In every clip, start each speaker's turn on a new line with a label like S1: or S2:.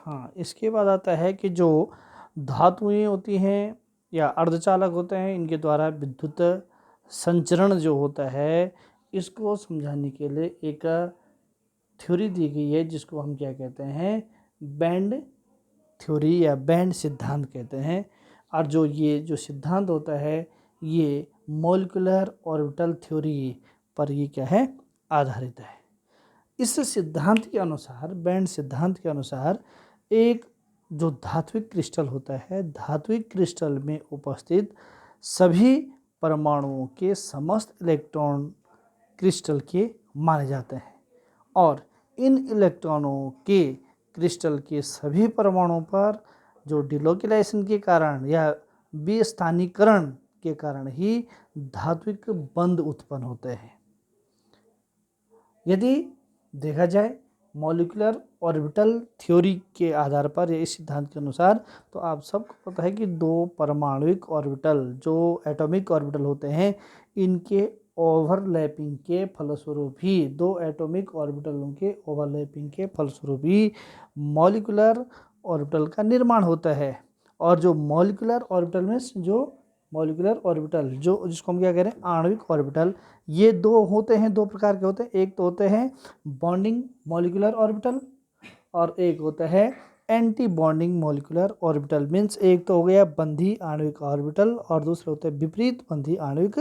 S1: हाँ, इसके बाद आता है कि जो धातुएं होती हैं या अर्धचालक होते हैं, इनके द्वारा विद्युत संचरण जो होता है, इसको समझाने के लिए एक थ्योरी दी गई है जिसको हम क्या कहते हैं, बैंड थ्योरी या बैंड सिद्धांत कहते हैं। और ये जो सिद्धांत होता है ये मॉलिक्यूलर ऑर्बिटल थ्योरी पर ये क्या है, आधारित है। इस सिद्धांत के अनुसार, बैंड सिद्धांत के अनुसार, एक जो धात्विक क्रिस्टल होता है, धात्विक क्रिस्टल में उपस्थित सभी परमाणुओं के समस्त इलेक्ट्रॉन क्रिस्टल के माने जाते हैं और इन इलेक्ट्रॉनों के क्रिस्टल के सभी परमाणुओं पर जो डिलोकेलाइजेशन के कारण या विस्थानीकरण के कारण ही धात्विक बंध उत्पन्न होते हैं। यदि देखा जाए मॉलिक्यूलर ऑर्बिटल थ्योरी के आधार पर या इस सिद्धांत के अनुसार, तो आप सबको पता है कि दो परमाणुविक ऑर्बिटल जो एटॉमिक ऑर्बिटल होते हैं, इनके ओवरलैपिंग के फलस्वरूप ही, दो एटॉमिक ऑर्बिटलों के ओवरलैपिंग के फलस्वरूप ही मॉलिक्यूलर ऑर्बिटल का निर्माण होता है। और जो मॉलिक्यूलर ऑर्बिटल में जो मॉलिक्यूलर ऑर्बिटल जो जिसको हम क्या कह रहे हैं, आणविक ऑर्बिटल, ये दो होते हैं, दो प्रकार के होते हैं। एक तो होते हैं बॉन्डिंग मॉलिक्यूलर ऑर्बिटल और एक होता है anti bonding molecular orbital. Means एक तो हो गया बंधी आणविक ऑर्बिटल और दूसरा होता है विपरीत बंधी आणविक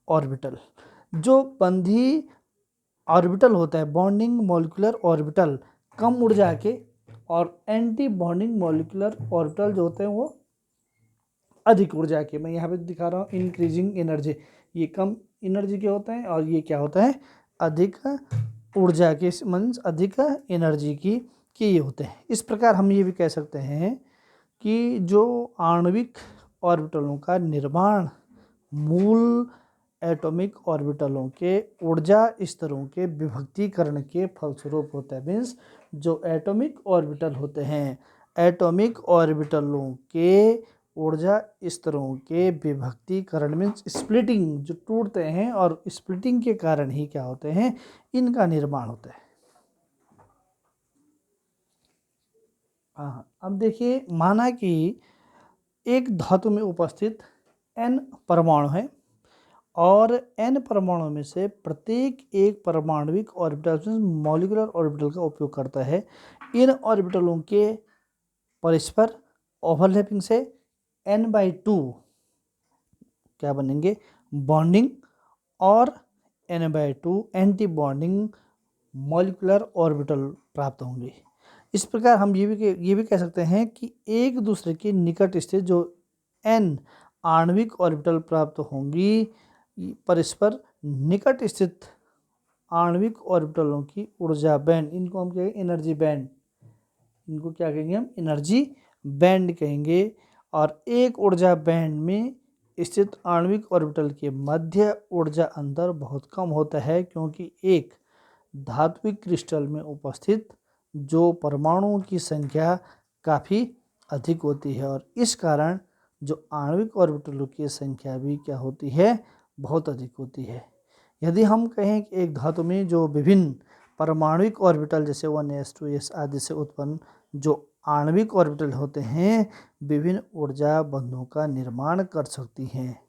S1: ऑर्बिटल। जो बंधी ऑर्बिटल होता है, बॉन्डिंग मॉलिक्यूलर ऑर्बिटल, कम ऊर्जा के, और एंटी बॉन्डिंग मॉलिक्यूलर ऑर्बिटल जो होते हैं वो अधिक ऊर्जा के। मैं यहाँ पे दिखा रहा हूँ इंक्रीजिंग एनर्जी, ये कम एनर्जी के होते हैं और ये क्या होता है, अधिक ऊर्जा के, मीन्स अधिक एनर्जी की ये होते हैं। इस प्रकार हम ये भी कह सकते हैं कि जो आणविक ऑर्बिटलों का निर्माण मूल एटॉमिक ऑर्बिटलों के ऊर्जा स्तरों के विभक्तीकरण के फलस्वरूप होता है। मीन्स जो एटॉमिक ऑर्बिटल होते हैं, एटॉमिक ऑर्बिटलों के ऊर्जा स्तरों के विभक्तीकरण मीन्स स्प्लिटिंग, जो टूटते हैं और स्प्लिटिंग के कारण ही क्या होते हैं, इनका निर्माण होता है। हाँ, अब देखिए, माना कि एक धातु में उपस्थित n परमाणु है और n परमाणु में से प्रत्येक एक परमाणुविक ऑर्बिटल मॉलिक्यूलर ऑर्बिटल का उपयोग करता है। इन ऑर्बिटलों के परस्पर ओवरलैपिंग से n/2 क्या बनेंगे, बॉन्डिंग, और n/2 anti bonding molecular orbital प्राप्त होंगे। इस प्रकार हम ये भी कह सकते हैं कि एक दूसरे के निकट स्थित जो n आणविक ऑर्बिटल प्राप्त होंगी, परस्पर निकट स्थित आणविक ऑर्बिटलों की ऊर्जा बैंड, इनको हम कहेंगे एनर्जी बैंड, इनको क्या कहेंगे हम, एनर्जी बैंड कहेंगे। और एक ऊर्जा बैंड में स्थित आणविक ऑर्बिटल के मध्य ऊर्जा अंतर बहुत कम होता है, क्योंकि एक धात्विक क्रिस्टल में उपस्थित जो परमाणुओं की संख्या काफ़ी अधिक होती है और इस कारण जो आणविक ऑर्बिटलों की संख्या भी क्या होती है, बहुत अधिक होती है। यदि हम कहें कि एक धातु में जो विभिन्न परमाणुविक ऑर्बिटल जैसे 1s 2s आदि से उत्पन्न जो आणविक ऑर्बिटल होते हैं, विभिन्न ऊर्जा बंधों का निर्माण कर सकती हैं,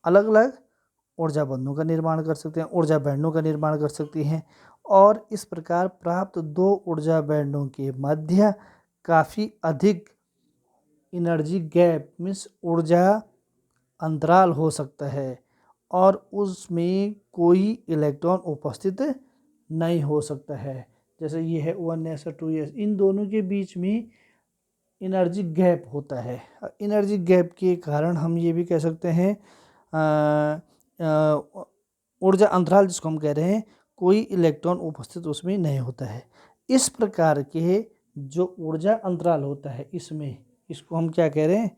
S1: अलग अलग ऊर्जा बंधों का निर्माण कर सकते हैं, ऊर्जा बैंडों का निर्माण कर सकती हैं। और इस प्रकार प्राप्त दो ऊर्जा बैंडों के मध्य काफ़ी अधिक एनर्जी गैप मीन्स ऊर्जा अंतराल हो सकता है और उसमें कोई इलेक्ट्रॉन उपस्थित नहीं हो सकता है। जैसे ये है 1s और 2s, इन दोनों के बीच में एनर्जी गैप होता है। एनर्जी गैप के कारण हम ये भी कह सकते हैं ऊर्जा अंतराल जिसको हम कह रहे हैं, कोई इलेक्ट्रॉन उपस्थित उसमें नहीं होता है। इस प्रकार के जो ऊर्जा अंतराल होता है इसमें, इसको हम क्या कह रहे हैं,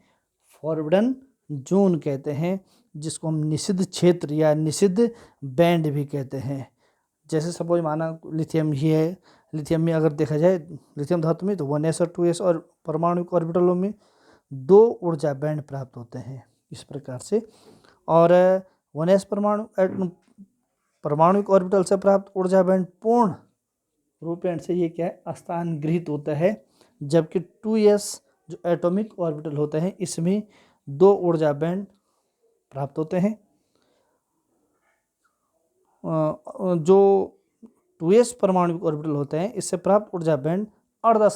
S1: फॉरबिडन जोन कहते हैं, जिसको हम निषिद्ध क्षेत्र या निषिद्ध बैंड भी कहते हैं। जैसे सपोज माना लिथियम ही है, लिथियम में अगर देखा जाए लिथियम धातु में तो 1s और 2s और परमाणु ऑर्बिटलों में दो ऊर्जा बैंड प्राप्त होते हैं इस प्रकार से। और 1s परमाणु ऑर्बिटल से प्राप्त ऊर्जा बैंड पूर्ण रूपेण से ये क्या है, स्थान गृहीत होता है जबकि 2s जो एटॉमिक ऑर्बिटल होते हैं इसमें 2 ऊर्जा बैंड प्राप्त होते हैं। जो 2s परमाणु ऑर्बिटल होते हैं इससे प्राप्त ऊर्जा बैंड अर्ध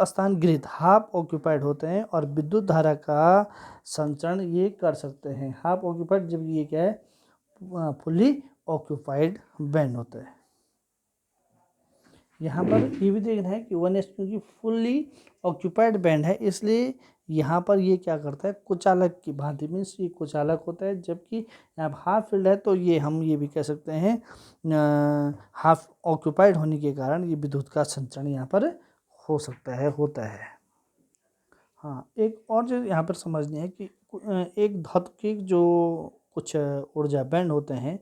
S1: स्थान गृहीत हाफ ऑक्यूपाइड होते हैं और विद्युत धारा का संचरण ये कर सकते हैं। हाफ ऑक्यूपाइड जब ये क्या है फुल्ली ऑक्यूपाइड बैंड होता है। यहाँ पर ये भी देखना है कि 1s क्योंकि फुल्ली ऑक्यूपाइड बैंड है इसलिए यहाँ पर ये क्या करता है कुचालक की भांति मीन्स ये कुचालक होता है, जबकि यहाँ हाफ फील्ड है तो ये हम ये भी कह सकते हैं हाफ ऑक्यूपाइड होने के कारण ये विद्युत का संचरण यहाँ पर हो सकता है होता है। हाँ, एक और जो यहाँ पर समझनी है कि एक धातु के जो कुछ ऊर्जा बैंड होते हैं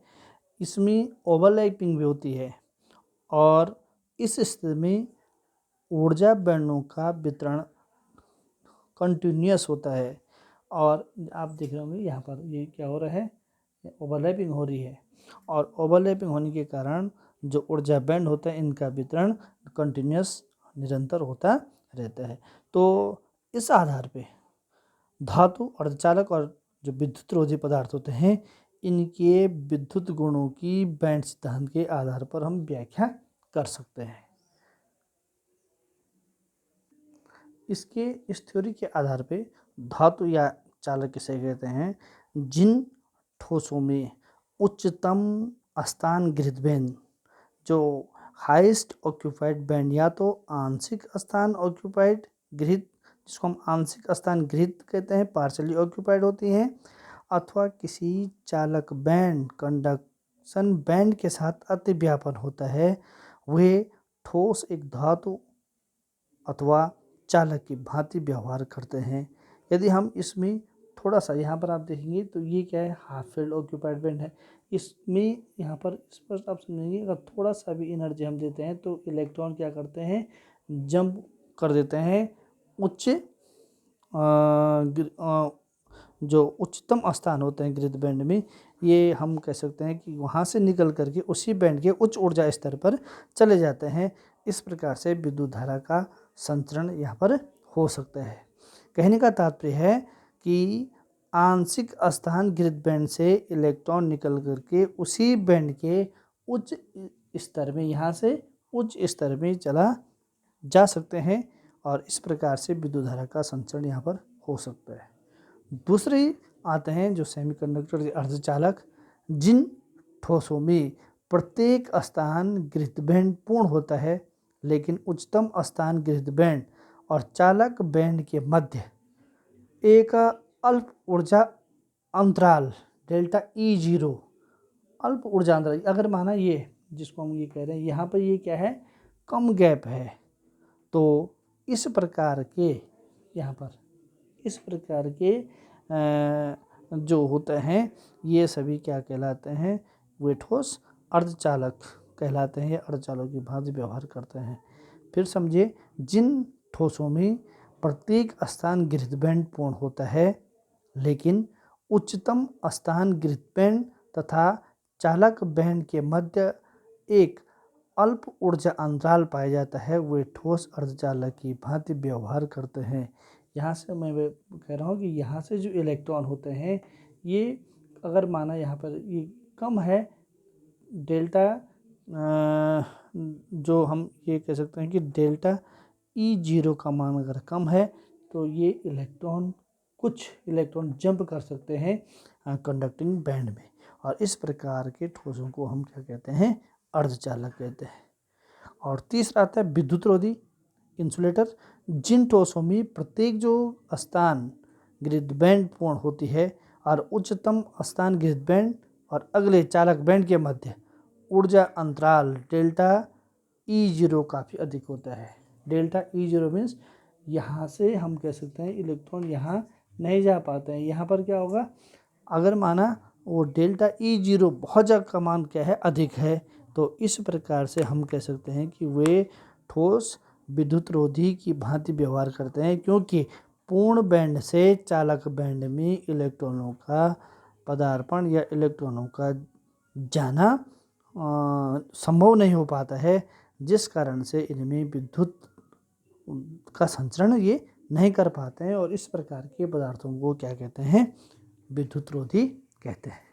S1: इसमें ओवरलैपिंग भी होती है और इस स्थिति में ऊर्जा बैंडों का वितरण कंटिन्यूअस होता है। और आप देख रहे होंगे यहाँ पर ये क्या हो रहा है ओवरलैपिंग हो रही है और ओवरलैपिंग होने के कारण जो ऊर्जा बैंड होता है इनका वितरण कंटिन्यूअस निरंतर होता रहता है। तो इस आधार पे धातु अर्धचालक और जो विद्युत रोधी पदार्थ होते हैं इनके विद्युत गुणों की बैंड सिद्धांत के आधार पर हम व्याख्या कर सकते हैं। इसके इस थ्योरी के आधार पे धातु या चालक किसे कहते हैं जिन ठोसों में उच्चतम स्थान गृहीत बैंड जो हाईएस्ट ऑक्यूपाइड बैंड या तो आंशिक स्थान ऑक्यूपाइड गृहीत जिसको हम आंशिक स्थान गृहीत कहते हैं पार्शली ऑक्यूपाइड होती हैं अथवा किसी चालक बैंड कंडक्शन बैंड के साथ अतिव्यापन होता है वे ठोस एक धातु अथवा चालक की भांति व्यवहार करते हैं। यदि हम इसमें थोड़ा सा यहाँ पर आप देखेंगे तो ये क्या है हाफ फील्ड ऑक्यूपाइड बैंड है। इसमें यहाँ पर स्पष्ट आप समझेंगे अगर थोड़ा सा भी एनर्जी हम देते हैं तो इलेक्ट्रॉन क्या करते हैं जंप कर देते हैं उच्च जो उच्चतम स्थान होते हैं गृहीत बैंड में ये हम कह सकते हैं कि वहाँ से निकल करके उसी बैंड के उच्च ऊर्जा स्तर पर चले जाते हैं। इस प्रकार से विद्युत धारा का संचरण यहाँ पर हो सकता है। कहने का तात्पर्य है कि आंशिक स्थान गृहीत बैंड से इलेक्ट्रॉन निकल करके उसी बैंड के उच्च स्तर में यहाँ से उच्च स्तर में चला जा सकते हैं और इस प्रकार से विद्युत धारा का संचरण यहाँ पर हो सकता है। दूसरे आते हैं जो सेमीकंडक्टर अर्धचालक जिन ठोसों में प्रत्येक स्थान गृहीत बैंड पूर्ण होता है लेकिन उच्चतम स्थान गृहीत बैंड और चालक बैंड के मध्य एक अल्प ऊर्जा अंतराल डेल्टा E0 अल्प ऊर्जा अंतराल अगर माना ये जिसको हम ये कह रहे हैं यहाँ पर ये क्या है कम गैप है तो इस प्रकार के यहाँ पर इस प्रकार के जो होते हैं ये सभी क्या कहलाते हैं वे ठोस अर्धचालक कहलाते हैं या अर्धचालकों की भांति व्यवहार करते हैं। फिर समझिए जिन ठोसों में प्रत्येक स्थान गृहीत बैंड पूर्ण होता है लेकिन उच्चतम स्थान गृहीत बैंड तथा चालक बैंड के मध्य एक अल्प ऊर्जा अंतराल पाया जाता है वे ठोस अर्धचालक की भांति व्यवहार करते हैं। यहाँ से मैं कह रहा हूँ कि यहाँ से जो इलेक्ट्रॉन होते हैं ये अगर माना यहाँ पर ये कम है डेल्टा जो हम ये कह सकते हैं कि डेल्टा E0 का मान अगर कम है तो ये कुछ इलेक्ट्रॉन जंप कर सकते हैं कंडक्टिंग बैंड में और इस प्रकार के ठोसों को हम क्या कहते हैं अर्धचालक कहते हैं। और तीसरा आता है विद्युत रोधी इंसुलेटर जिन ठोसों में प्रत्येक जो स्थान गृहीत बैंड पूर्ण होती है और उच्चतम स्थान गृहीत बैंड और अगले चालक बैंड के मध्य ऊर्जा अंतराल डेल्टा E0 काफ़ी अधिक होता है। डेल्टा E0 मीन्स यहाँ से हम कह सकते हैं इलेक्ट्रॉन यहाँ नहीं जा पाते हैं। यहाँ पर क्या होगा अगर माना वो डेल्टा E0 बहुत ज़्यादा का मान क्या है अधिक है तो इस प्रकार से हम कह सकते हैं कि वे ठोस विद्युत रोधी की भांति व्यवहार करते हैं क्योंकि पूर्ण बैंड से चालक बैंड में इलेक्ट्रॉनों का पदार्पण या इलेक्ट्रॉनों का जाना संभव नहीं हो पाता है जिस कारण से इनमें विद्युत का संचरण ये नहीं कर पाते हैं और इस प्रकार के पदार्थों को क्या कहते हैं, विद्युतरोधी कहते हैं।